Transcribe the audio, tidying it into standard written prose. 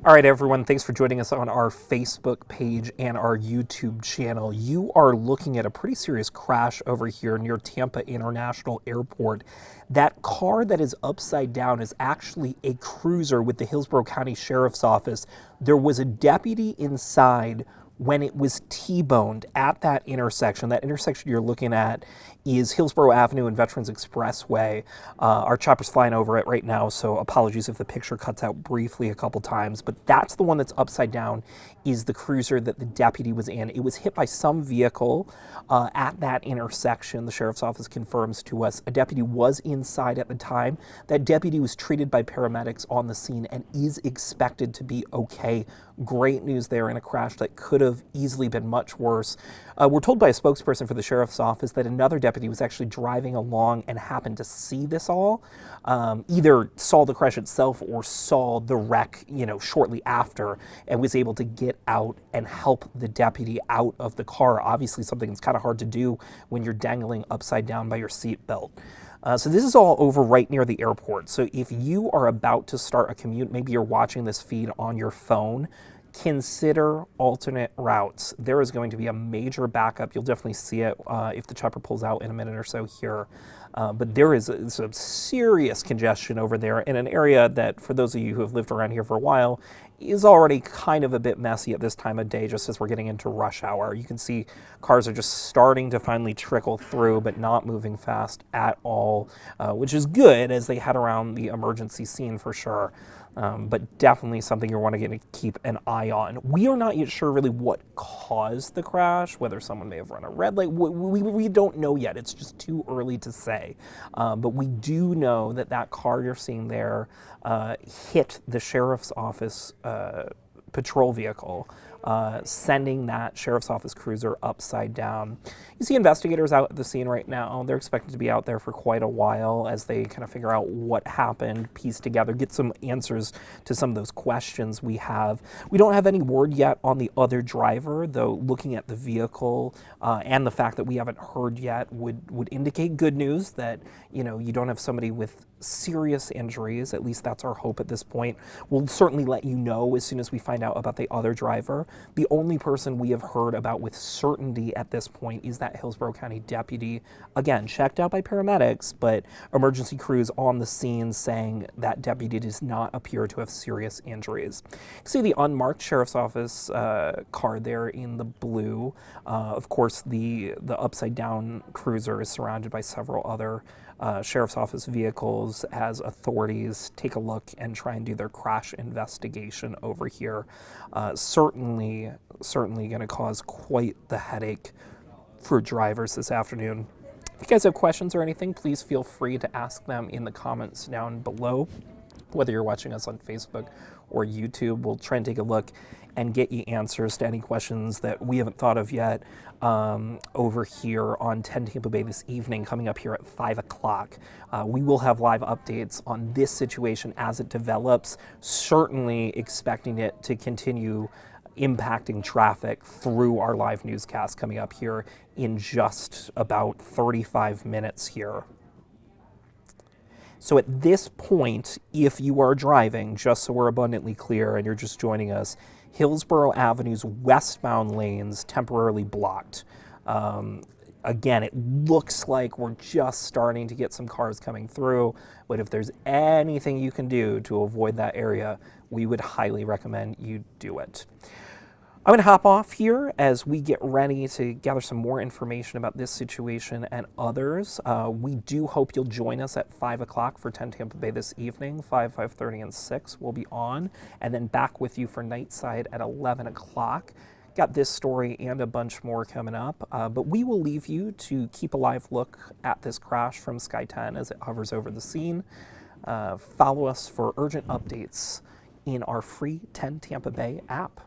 All right, everyone, thanks for joining us on our Facebook page and our YouTube channel. You are looking at a pretty serious crash over here near Tampa International Airport. That car that is upside down is actually a cruiser with the Hillsborough County Sheriff's Office. There was a deputy inside when it was T-boned at that intersection. That intersection you're looking at is Hillsborough Avenue and Veterans Expressway. Our chopper's flying over it right now, so apologies if the picture cuts out briefly a couple times, but that's the one that's upside down, is the cruiser that the deputy was in. It was hit by some vehicle at that intersection. The sheriff's office confirms to us a deputy was inside at the time. That deputy was treated by paramedics on the scene and is expected to be okay. Great news there in a crash that could have easily been much worse. We're told by a spokesperson for the sheriff's office that another deputy was actually driving along and happened to see this all. Either saw the crash itself or saw the wreck, shortly after, and was able to get out and help the deputy out of the car. Obviously something that's kind of hard to do when you're dangling upside down by your seatbelt. So this is all over right near the airport. So if you are about to start a commute, maybe you're watching this feed on your phone, consider alternate routes. There is going to be a major backup. You'll definitely see it if the chopper pulls out in a minute or so here. But there is some serious congestion over there in an area that, for those of you who have lived around here for a while, is already kind of a bit messy at this time of day, just as we're getting into rush hour. You can see cars are just starting to finally trickle through, but not moving fast at all, which is good as they head around the emergency scene for sure. But definitely something you want to keep an eye on. We are not yet sure really what caused the crash, whether someone may have run a red light. We don't know yet. It's just too early to say. But we do know that that car you're seeing there hit the sheriff's office patrol vehicle, sending that sheriff's office cruiser upside down. You see investigators out at the scene right now. They're expected to be out there for quite a while as they kind of figure out what happened, piece together, get some answers to some of those questions we have. We don't have any word yet on the other driver, though looking at the vehicle and the fact that we haven't heard yet would indicate good news that, you don't have somebody with serious injuries. At least that's our hope at this point. We'll certainly let you know as soon as we find out about the other driver. The only person we have heard about with certainty at this point is that Hillsborough County deputy, again, checked out by paramedics, but emergency crews on the scene saying that deputy does not appear to have serious injuries. You can see the unmarked sheriff's office car there in the blue. Of course, the upside down cruiser is surrounded by several other sheriff's office vehicles as authorities take a look and try and do their crash investigation over here. Certainly going to cause quite the headache for drivers this afternoon. If you guys have questions or anything, please feel free to ask them in the comments down below. Whether you're watching us on Facebook or YouTube, we'll try and take a look and get you answers to any questions that we haven't thought of yet over here on 10 Tampa Bay this evening, coming up here at 5 o'clock. We will have live updates on this situation as it develops, certainly expecting it to continue impacting traffic through our live newscast coming up here in just about 35 minutes here. So at this point, if you are driving, just so we're abundantly clear and you're just joining us, Hillsborough Avenue's westbound lanes temporarily blocked. Again, it looks like we're just starting to get some cars coming through, but if there's anything you can do to avoid that area, we would highly recommend you do it. I'm going to hop off here as we get ready to gather some more information about this situation and others. We do hope you'll join us at 5 o'clock for 10 Tampa Bay this evening. 5:30, and 6 will be on, and then back with you for Nightside at 11 o'clock. Got this story and a bunch more coming up, but we will leave you to keep a live look at this crash from Sky10 as it hovers over the scene. Follow us for urgent updates in our free 10 Tampa Bay app.